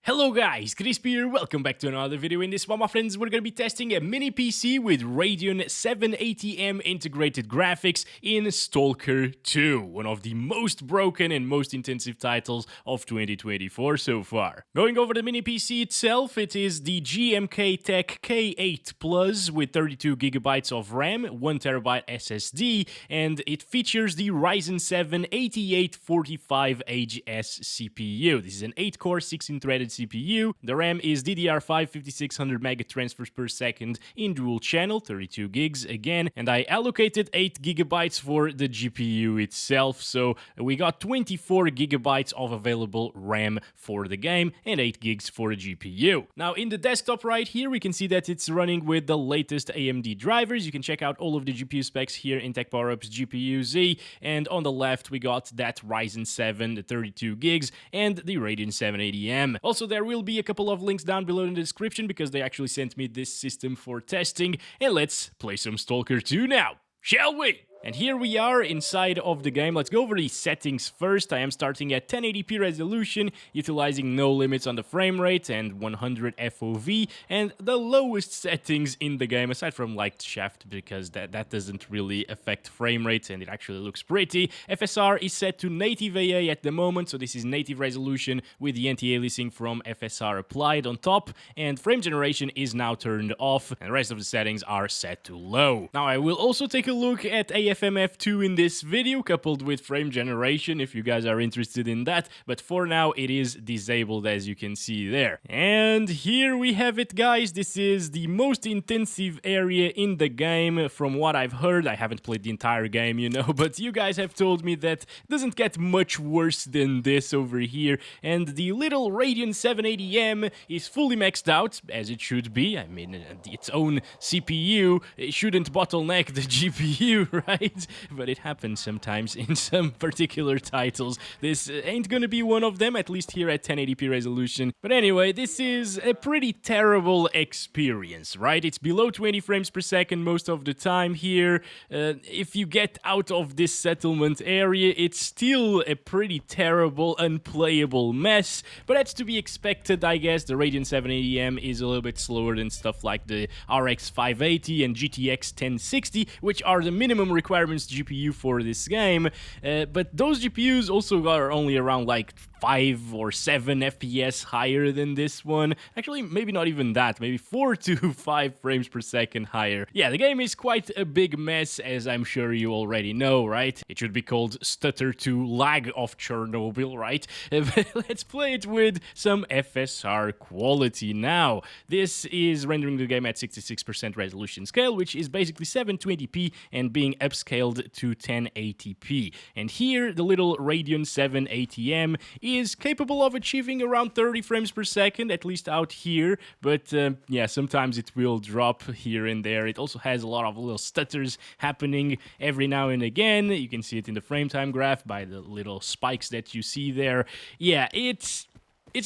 Hello guys, Crispy here, welcome back to another video. In this one, my friends, we're gonna be testing a mini PC with Radeon 780M integrated graphics in Stalker 2, one of the most broken and most intensive titles of 2024 so far. Going over the mini PC itself, it is the GMKtec K8 Plus with 32GB of RAM, 1TB SSD, and it features the Ryzen 7 8845HS CPU. This is an 8-core, 16-threaded CPU. The RAM is DDR5 5600 mega transfers per second in dual channel, 32 gigs again, and I allocated 8 gigabytes for the GPU itself, so we got 24 gigabytes of available RAM for the game and 8 gigs for the GPU. Now in the desktop right here, we can see that it's running with the latest AMD drivers. You can check out all of the GPU specs here in Tech Power Up's GPU Z, and on the left we got that Ryzen 7, the 32 gigs, and the Radeon 780M. Also, there will be a couple of links down below in the description because they actually sent me this system for testing. And let's play some Stalker 2 now, shall we? And here we are inside of the game. Let's go over the settings first. I am starting at 1080p resolution, utilizing no limits on the frame rate and 100 FOV, and the lowest settings in the game, aside from light shaft, because that doesn't really affect frame rate and it actually looks pretty. FSR is set to native AA at the moment, so this is native resolution with the anti-aliasing from FSR applied on top, and frame generation is now turned off, and the rest of the settings are set to low. Now I will also take a look at FMF2 in this video, coupled with frame generation, if you guys are interested in that, but for now it is disabled, as you can see there. And here we have it, guys. This is the most intensive area in the game, from what I've heard. I haven't played the entire game, you know, but you guys have told me that it doesn't get much worse than this over here, and the little Radeon 780M is fully maxed out, as it should be. I mean, its own CPU, it shouldn't bottleneck the GPU, right? But it happens sometimes in some particular titles. This ain't gonna be one of them, at least here at 1080p resolution. But anyway, this is a pretty terrible experience, right? It's below 20 frames per second most of the time here. If you get out of this settlement area, it's still a pretty terrible, unplayable mess. But that's to be expected, I guess. The Radeon 780M is a little bit slower than stuff like the RX 580 and GTX 1060, which are the minimum requirements GPU for this game, but those GPUs also are only around like 5 or 7 FPS higher than this one. Actually, maybe not even that, maybe 4 to 5 frames per second higher. Yeah, the game is quite a big mess, as I'm sure you already know, right? It should be called Stutter to Lag of Chernobyl, right? But let's play it with some FSR Quality now. This is rendering the game at 66% resolution scale, which is basically 720p and being upscaled to 1080p. And here, the little Radeon 780M is capable of achieving around 30 frames per second, at least out here, but yeah, sometimes it will drop here and there. It also has a lot of little stutters happening every now and again. You can see it in the frame time graph by the little spikes that you see there. Yeah, it's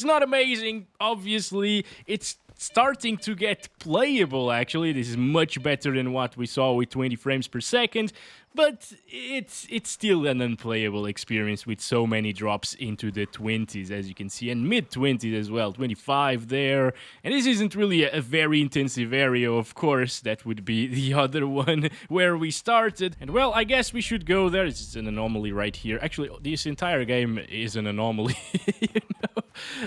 not amazing, obviously. It's starting to get playable, actually. This is much better than what we saw with 20 frames per second, but it's still an unplayable experience with so many drops into the 20s, as you can see, and mid-20s as well, 25 there. And this isn't really a very intensive area, of course. That would be the other one where we started. And well, I guess we should go there. It's an anomaly right here. Actually, this entire game is an anomaly, you know?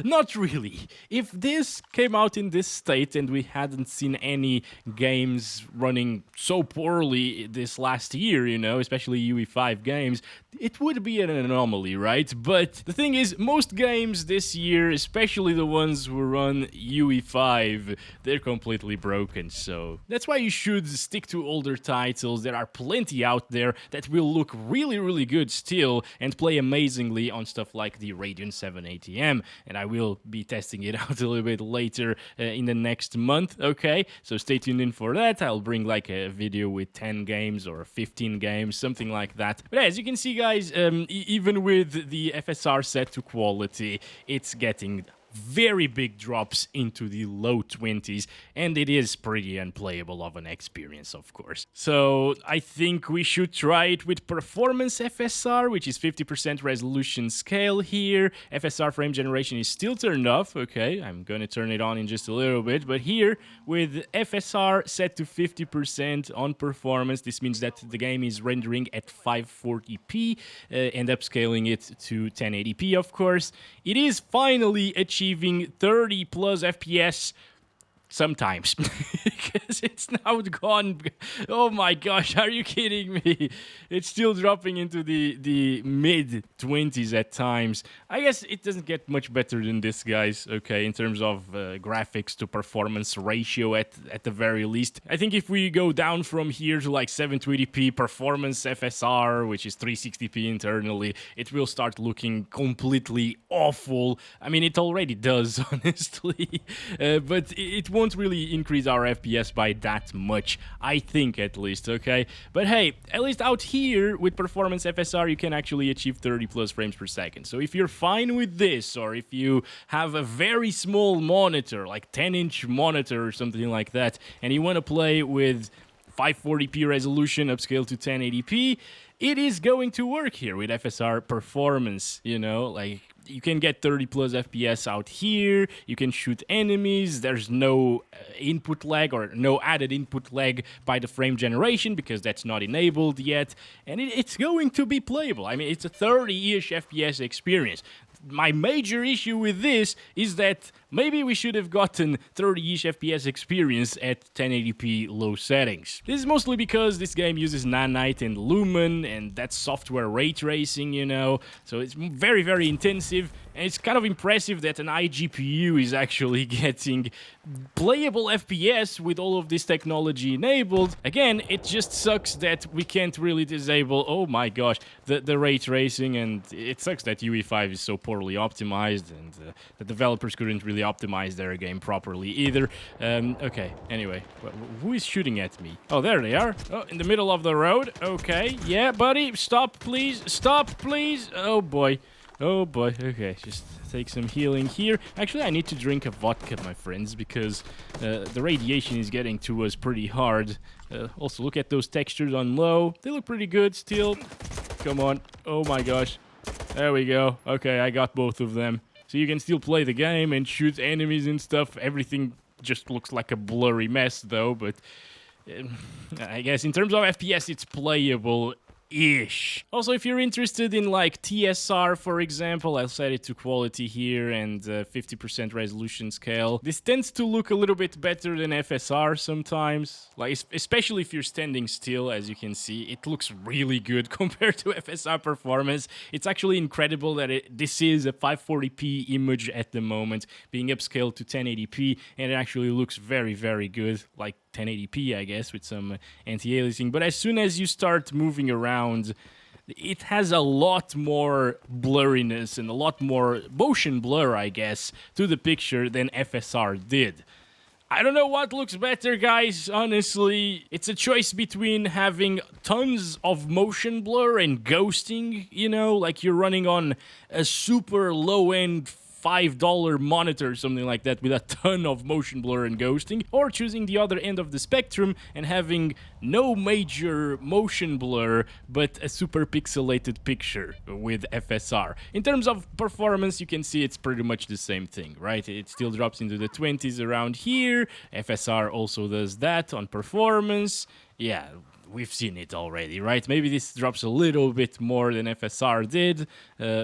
Not really. If this came out in this state and we hadn't seen any games running so poorly this last year, you know, especially UE5 games, it would be an anomaly, right? But the thing is, most games this year, especially the ones who run UE5, they're completely broken. So that's why you should stick to older titles. There are plenty out there that will look really, really good still and play amazingly on stuff like the Radeon 780M. And I will be testing it out a little bit later in the next month, okay? So stay tuned in for that. I'll bring like a video with 10 games or 15 games, something like that. But as you can see, guys, even with the FSR set to quality, it's getting very big drops into the low 20s, and it is pretty unplayable of an experience, of course. So I think we should try it with Performance FSR, which is 50% resolution scale here. FSR frame generation is still turned off. Okay, I'm gonna turn it on in just a little bit, but here with FSR set to 50% on Performance, this means that the game is rendering at 540p and upscaling it to 1080p, of course. It is finally achieving 30 plus FPS sometimes, because it's now gone. Oh my gosh, are you kidding me? It's still dropping into the mid 20s at times. I guess it doesn't get much better than this, guys, okay, in terms of graphics to performance ratio at the very least. I think if we go down from here to like 720p performance FSR, which is 360p internally, it will start looking completely awful. I mean, it already does, honestly, but it won't really increase our FPS by that much, I think, at least, okay? But hey, at least out here with Performance FSR, you can actually achieve 30 plus frames per second. So if you're fine with this, or if you have a very small monitor, like 10-inch monitor or something like that, and you want to play with 540p resolution upscale to 1080p, it is going to work here with FSR Performance, you know, like you can get 30 plus FPS out here, you can shoot enemies, there's no input lag or no added input lag by the frame generation because that's not enabled yet, and it's going to be playable. I mean, it's a 30-ish FPS experience. My major issue with this is that maybe we should have gotten 30-ish FPS experience at 1080p low settings. This is mostly because this game uses Nanite and Lumen, and that's software ray tracing, you know, so it's very, very intensive, and it's kind of impressive that an iGPU is actually getting playable FPS with all of this technology enabled. Again, it just sucks that we can't really disable, oh my gosh, the ray tracing, and it sucks that UE5 is so poorly optimized, and the developers couldn't really optimize their game properly either. Okay, anyway, who is shooting at me? Oh, there they are. Oh, in the middle of the road. Okay, yeah, buddy, stop, please. Stop, please. Oh, boy. Oh, boy. Okay, just take some healing here. Actually, I need to drink a vodka, my friends, because the radiation is getting to us pretty hard. Also, look at those textures on low. They look pretty good still. Come on. Oh, my gosh. There we go. Okay, I got both of them. So you can still play the game and shoot enemies and stuff. Everything just looks like a blurry mess, though. But I guess in terms of FPS, it's playable-ish. Also, if you're interested in like TSR, for example, I'll set it to quality here and 50% resolution scale. This tends to look a little bit better than FSR sometimes, like especially if you're standing still. As you can see, it looks really good compared to FSR Performance. It's actually incredible that this is a 540p image at the moment, being upscaled to 1080p, and it actually looks very, very good, like 1080p, I guess, with some anti-aliasing. But as soon as you start moving around, it has a lot more blurriness and a lot more motion blur, I guess, to the picture than FSR did. I don't know what looks better, guys, honestly. It's a choice between having tons of motion blur and ghosting, you know, like you're running on a super low-end $5 monitor, something like that, with a ton of motion blur and ghosting, or choosing the other end of the spectrum and having no major motion blur, but a super pixelated picture with FSR. In terms of performance, you can see it's pretty much the same thing, right? It still drops into the 20s around here. FSR also does that on performance. Yeah, we've seen it already, right? Maybe this drops a little bit more than FSR did,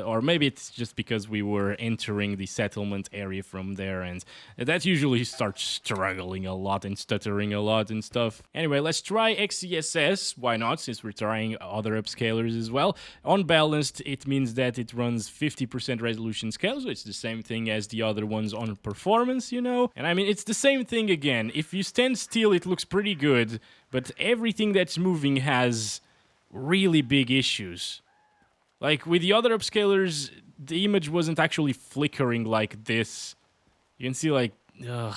or maybe it's just because we were entering the settlement area from there, and that usually starts struggling a lot and stuttering a lot and stuff. Anyway, let's try XeSS. Why not, since we're trying other upscalers as well. On balanced, it means that it runs 50% resolution scale, so it's the same thing as the other ones on performance, you know? And I mean, it's the same thing again. If you stand still, it looks pretty good, but everything that's moving has really big issues. Like, with the other upscalers, the image wasn't actually flickering like this. You can see, like, ugh.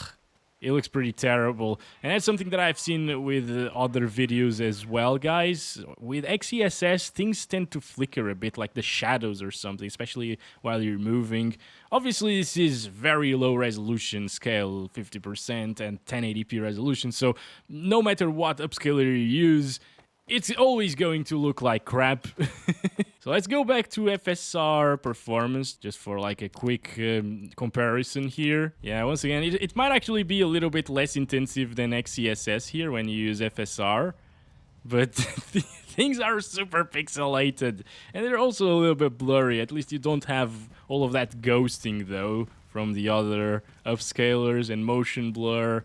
It looks pretty terrible. And that's something that I've seen with other videos as well, guys. With XeSS, things tend to flicker a bit, like the shadows or something, especially while you're moving. Obviously, this is very low resolution scale, 50% and 1080p resolution, so no matter what upscaler you use, it's always going to look like crap. So let's go back to FSR Performance, just for like a quick comparison here. Yeah, once again, it might actually be a little bit less intensive than XeSS here when you use FSR. But things are super pixelated, and they're also a little bit blurry. At least you don't have all of that ghosting, though, from the other upscalers and motion blur.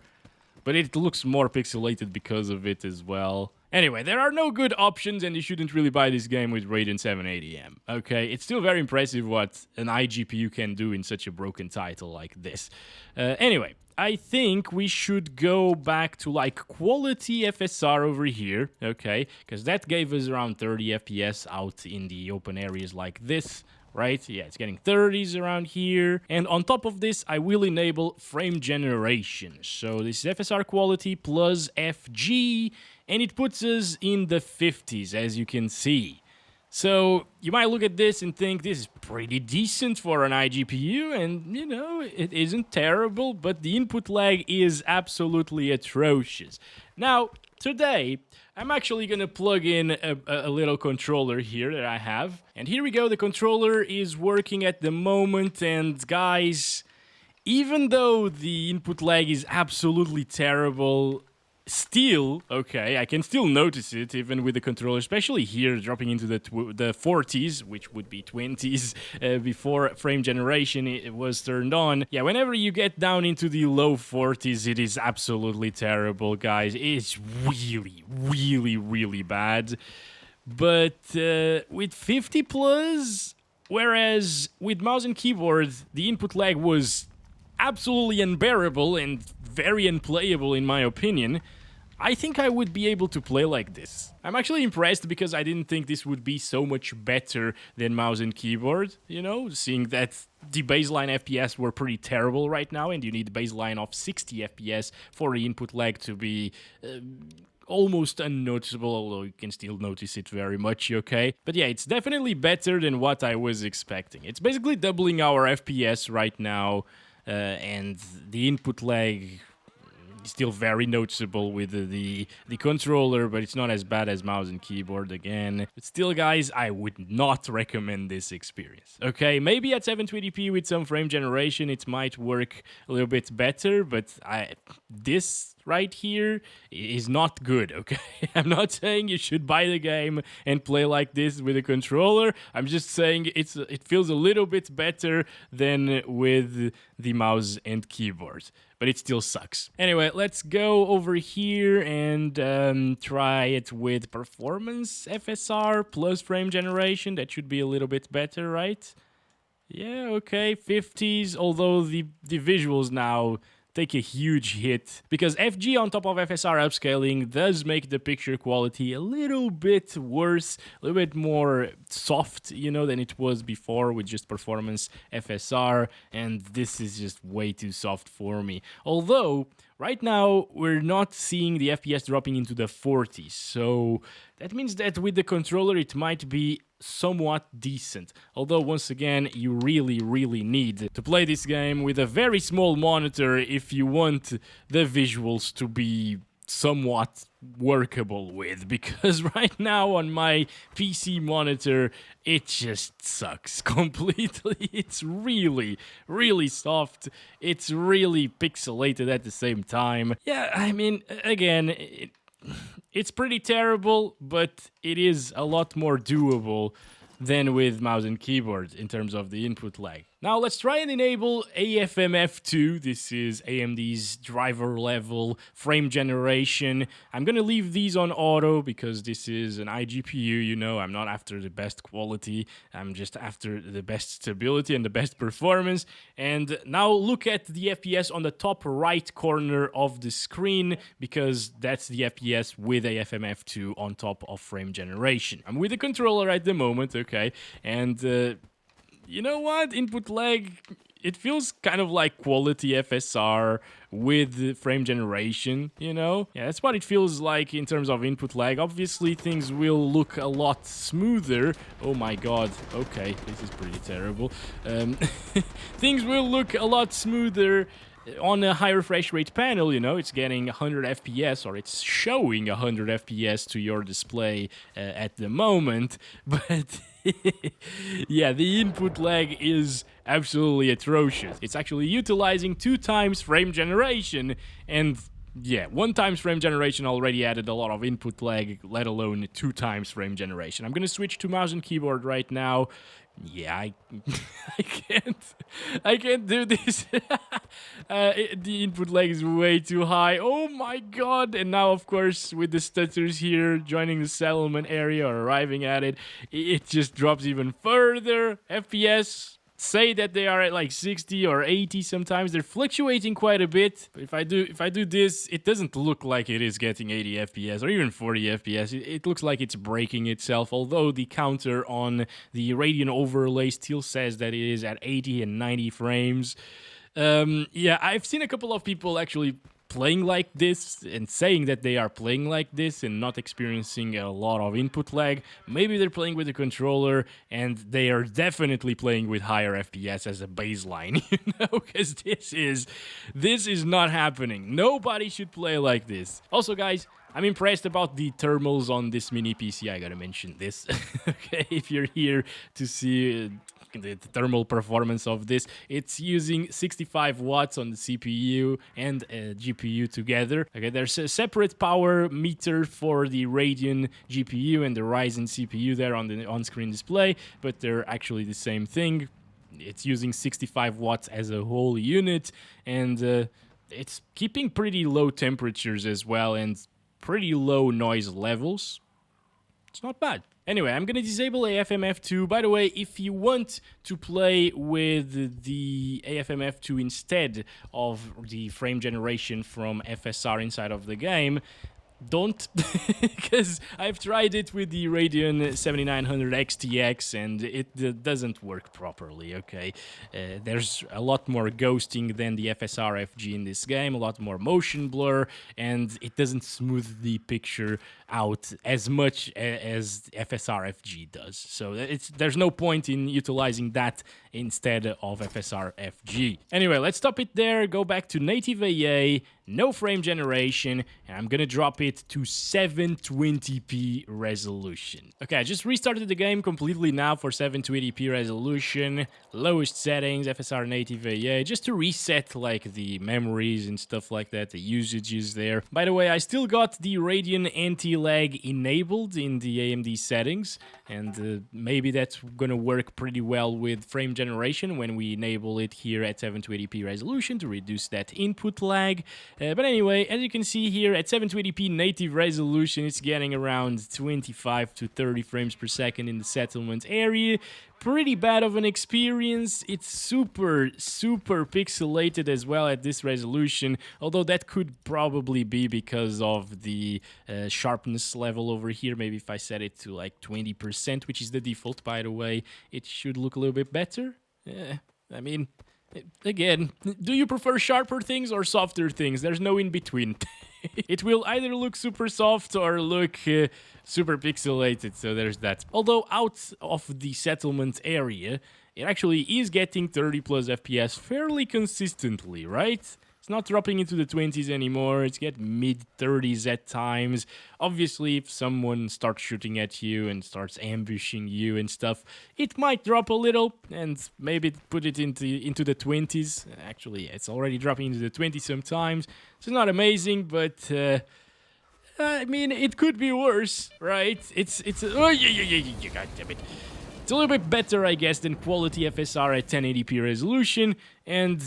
But it looks more pixelated because of it as well. Anyway, there are no good options, and you shouldn't really buy this game with Radeon 780M, okay? It's still very impressive what an iGPU can do in such a broken title like this. Anyway, I think we should go back to, like, quality FSR over here, okay? Because that gave us around 30 FPS out in the open areas like this. Right? Yeah, it's getting 30s around here. And on top of this, I will enable frame generation. So this is FSR Quality plus FG, and it puts us in the 50s, as you can see. So you might look at this and think this is pretty decent for an iGPU, and you know, it isn't terrible, but the input lag is absolutely atrocious. Now, today, I'm actually going to plug in a little controller here that I have. And here we go, the controller is working at the moment, and guys, even though the input lag is absolutely terrible, still, okay, I can still notice it even with the controller, especially here dropping into the 40s, which would be 20s before frame generation it was turned on. Yeah, whenever you get down into the low 40s, it is absolutely terrible, guys. It's really, really, really bad. But with 50 plus, whereas with mouse and keyboard, the input lag was absolutely unbearable and very unplayable in my opinion, I think I would be able to play like this. I'm actually impressed because I didn't think this would be so much better than mouse and keyboard, you know, seeing that the baseline FPS were pretty terrible right now and you need a baseline of 60 FPS for the input lag to be almost unnoticeable, although you can still notice it very much, okay? But yeah, it's definitely better than what I was expecting. It's basically doubling our FPS right now. And the input lag is still very noticeable with the controller, but it's not as bad as mouse and keyboard again. But still, guys, I would not recommend this experience. Okay, maybe at 720p with some frame generation it might work a little bit better, but this right here is not good, okay? I'm not saying you should buy the game and play like this with a controller. I'm just saying it feels a little bit better than with the mouse and keyboard, but it still sucks. Anyway, let's go over here and try it with performance FSR plus frame generation. That should be a little bit better, right? Yeah, okay, 50s, although the visuals now take a huge hit, because FG on top of FSR upscaling does make the picture quality a little bit worse, a little bit more soft, you know, than it was before with just performance FSR, and this is just way too soft for me. Although, right now, we're not seeing the FPS dropping into the 40s, so that means that with the controller it might be somewhat decent. Although, once again, you really, really need to play this game with a very small monitor if you want the visuals to be somewhat workable with, because right now on my PC monitor it just sucks completely. It's really, really soft. It's really pixelated at the same time. Yeah, I mean, again, it's pretty terrible, but it is a lot more doable than with mouse and keyboard in terms of the input lag. Now let's try and enable AFMF2. This is AMD's driver level frame generation. I'm gonna leave these on auto because this is an iGPU, you know, I'm not after the best quality, I'm just after the best stability and the best performance. And now look at the FPS on the top right corner of the screen, because that's the FPS with AFMF2 on top of frame generation. I'm with the controller at the moment, okay, and you know what? Input lag it feels kind of like quality FSR with frame generation, you know? Yeah, that's what it feels like in terms of input lag. Obviously, things will look a lot smoother. Oh my god, okay, this is pretty terrible. Things will look a lot smoother on a high refresh rate panel, you know, it's getting 100 FPS, or it's showing 100 FPS to your display at the moment, but yeah, the input lag is absolutely atrocious. It's actually utilizing 2 times frame generation, and yeah, 1 times frame generation already added a lot of input lag, let alone 2 times frame generation. I'm gonna switch to mouse and keyboard right now. Yeah, I can't do this. The input lag is way too high. Oh my god! And now, of course, with the stutters here joining the settlement area or arriving at it, it just drops even further. FPS say that they are at like 60 or 80 sometimes. They're fluctuating quite a bit. But if I do this, it doesn't look like it is getting 80 FPS or even 40 FPS. It looks like it's breaking itself, although the counter on the Radeon overlay still says that it is at 80 and 90 frames. Yeah, I've seen a couple of people actually playing like this and saying that they are playing like this and not experiencing a lot of input lag. Maybe they're playing with a controller and they are definitely playing with higher FPS as a baseline, you know, because this is not happening. Nobody should play like this. Also, guys, I'm impressed about the thermals on this mini PC. I gotta mention this. Okay, if you're here to see the thermal performance of this, it's using 65 watts on the CPU and GPU together. Okay, there's a separate power meter for the Radeon GPU and the Ryzen CPU there on the on-screen display, but they're actually the same thing. It's using 65 watts as a whole unit, and it's keeping pretty low temperatures as well and pretty low noise levels. It's not bad. Anyway, I'm gonna disable AFMF2. By the way, if you want to play with the AFMF2 instead of the frame generation from FSR inside of the game, don't, because I've tried it with the Radeon 7900 XTX and it doesn't work properly, okay? There's a lot more ghosting than the FSR FG in this game, a lot more motion blur, and it doesn't smooth the picture out as much as FSR FG does. So there's no point in utilizing that instead of FSR FG. Anyway, let's stop it there, go back to native AA, no frame generation, and I'm gonna drop it to 720p resolution. Okay, I just restarted the game completely now for 720p resolution, lowest settings, FSR native AA, just to reset like the memories and stuff like that, the usages there. By the way, I still got the Radeon anti-lag enabled in the AMD settings, and maybe that's gonna work pretty well with frame generation when we enable it here at 720p resolution to reduce that input lag. But anyway, as you can see here at 720p native resolution, it's getting around 25 to 30 frames per second in the settlement area. Pretty bad of an experience. It's super pixelated as well at this resolution, although that could probably be because of the sharpness level over here. Maybe if I set it to like 20%, which is the default, by the way, it should look a little bit better. I mean, again, do you prefer sharper things or softer things? There's no in between. It will either look super soft or look super pixelated, so there's that. Although out of the settlement area, it actually is getting 30 plus FPS fairly consistently, right? It's not dropping into the 20s anymore, it's getting mid-30s at times. Obviously, if someone starts shooting at you and starts ambushing you and stuff, it might drop a little and maybe put it into the 20s. Actually, it's already dropping into the 20s sometimes. It's not amazing, but I mean, it could be worse, right? Oh, yeah, god damn it. It's a little bit better, I guess, than quality FSR at 1080p resolution, and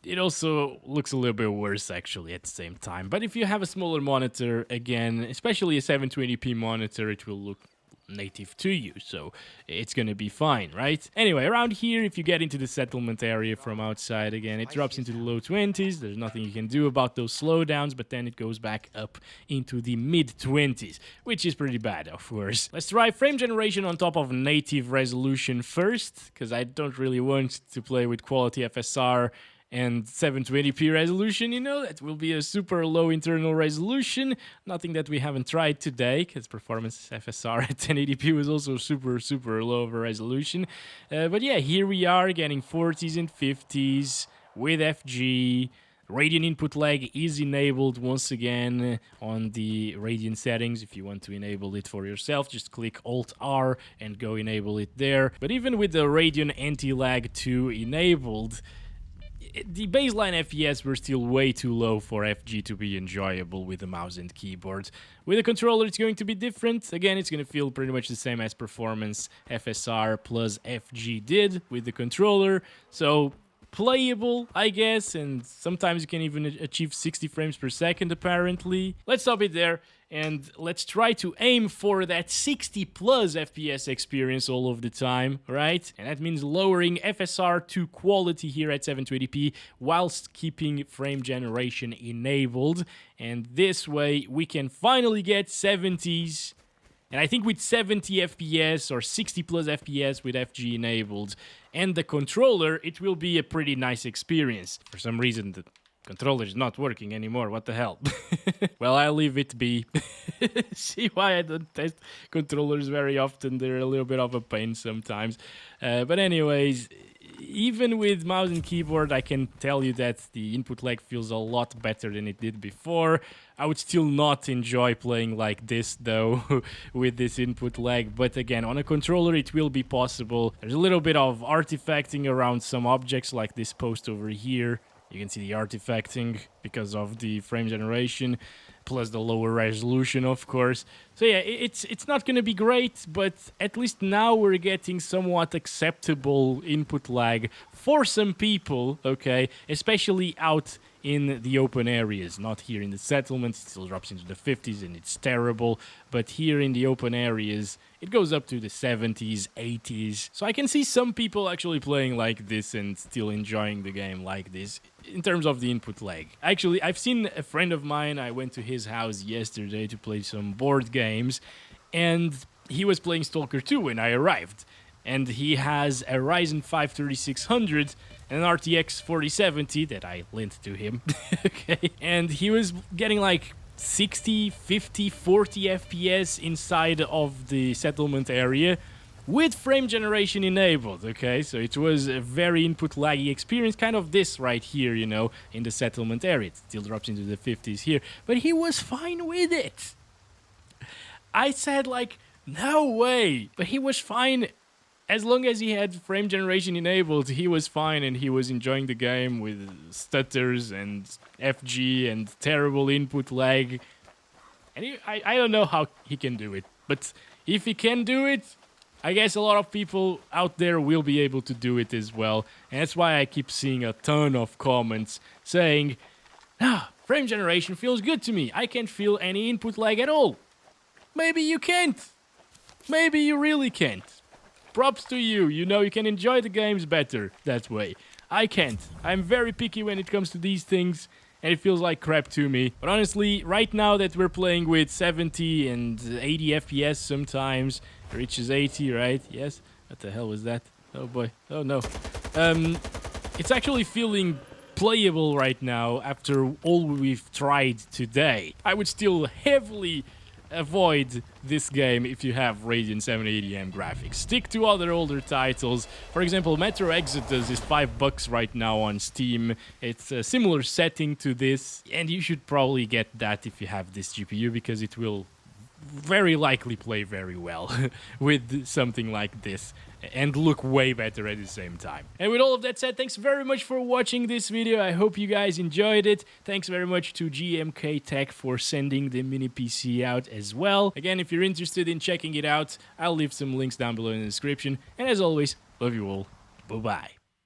it also looks a little bit worse, actually, at the same time. But if you have a smaller monitor, again, especially a 720p monitor, it will look native to you, so it's gonna be fine, right? Anyway, around here, if you get into the settlement area from outside, again, it drops into the low 20s. There's nothing you can do about those slowdowns, but then it goes back up into the mid 20s, which is pretty bad, of course. Let's try frame generation on top of native resolution first, because I don't really want to play with quality FSR and 720p resolution, you know, that will be a super low internal resolution. Nothing that we haven't tried today, because performance FSR at 1080p was also super low of a resolution. But yeah, here we are getting 40s and 50s with FG. Radeon input lag is enabled once again on the Radeon settings. If you want to enable it for yourself, just click Alt-R and go enable it there. But even with the Radeon anti-lag 2 enabled, the baseline FPS were still way too low for FG to be enjoyable with the mouse and keyboard. With a controller, it's going to be different. Again, it's going to feel pretty much the same as Performance FSR plus FG did with the controller. So playable, I guess, and sometimes you can even achieve 60 frames per second, apparently. Let's stop it there, and let's try to aim for that 60 plus FPS experience all of the time, right? And that means lowering FSR to quality here at 720p whilst keeping frame generation enabled. And this way, we can finally get 70s. And I think with 70 FPS or 60 plus FPS with FG enabled and the controller, it will be a pretty nice experience. For some reason, the controller is not working anymore. What the hell? Well, I'll leave it be. See why I don't test controllers very often. They're a little bit of a pain sometimes. But anyways, even with mouse and keyboard, I can tell you that the input lag feels a lot better than it did before. I would still not enjoy playing like this, though, with this input lag. But again, on a controller, it will be possible. There's a little bit of artifacting around some objects, like this post over here. You can see the artifacting because of the frame generation, plus the lower resolution, of course. So yeah, it's not going to be great, but at least now we're getting somewhat acceptable input lag for some people, okay? Especially out in the open areas, not here in the settlements. It still drops into the 50s and it's terrible, but here in the open areas, it goes up to the 70s, 80s. So I can see some people actually playing like this and still enjoying the game like this in terms of the input lag. Actually, I've seen a friend of mine, I went to his house yesterday to play some board games, and he was playing Stalker 2 when I arrived. And he has a Ryzen 5 3600 and an RTX 4070 that I lent to him. Okay. And he was getting like 60, 50, 40 FPS inside of the settlement area with frame generation enabled, okay? So it was a very input laggy experience, kind of this right here, you know, in the settlement area. It still drops into the 50s here, but he was fine with it. I said, like, no way, but he was fine. As long as he had frame generation enabled, he was fine and he was enjoying the game with stutters and FG and terrible input lag. And I don't know how he can do it, but if he can do it, I guess a lot of people out there will be able to do it as well. And that's why I keep seeing a ton of comments saying, frame generation feels good to me. I can't feel any input lag at all. Maybe you can't. Maybe you really can't. Props to you, you know, you can enjoy the games better that way. I can't. I'm very picky when it comes to these things, and it feels like crap to me. But honestly, right now that we're playing with 70 and 80 FPS sometimes, it reaches 80, right? Yes? What the hell was that? Oh boy. Oh no. It's actually feeling playable right now after all we've tried today. I would still heavily avoid this game if you have Radeon 780M graphics. Stick to other older titles. For example, Metro Exodus is $5 right now on Steam. It's a similar setting to this, and you should probably get that if you have this GPU, because it will very likely play very well with something like this and look way better at the same time. And with all of that said, thanks very much for watching this video. I hope you guys enjoyed it. Thanks very much to GMKtec for sending the mini PC out as well. Again, if you're interested in checking it out, I'll leave some links down below in the description. And as always, love you all. Bye-bye.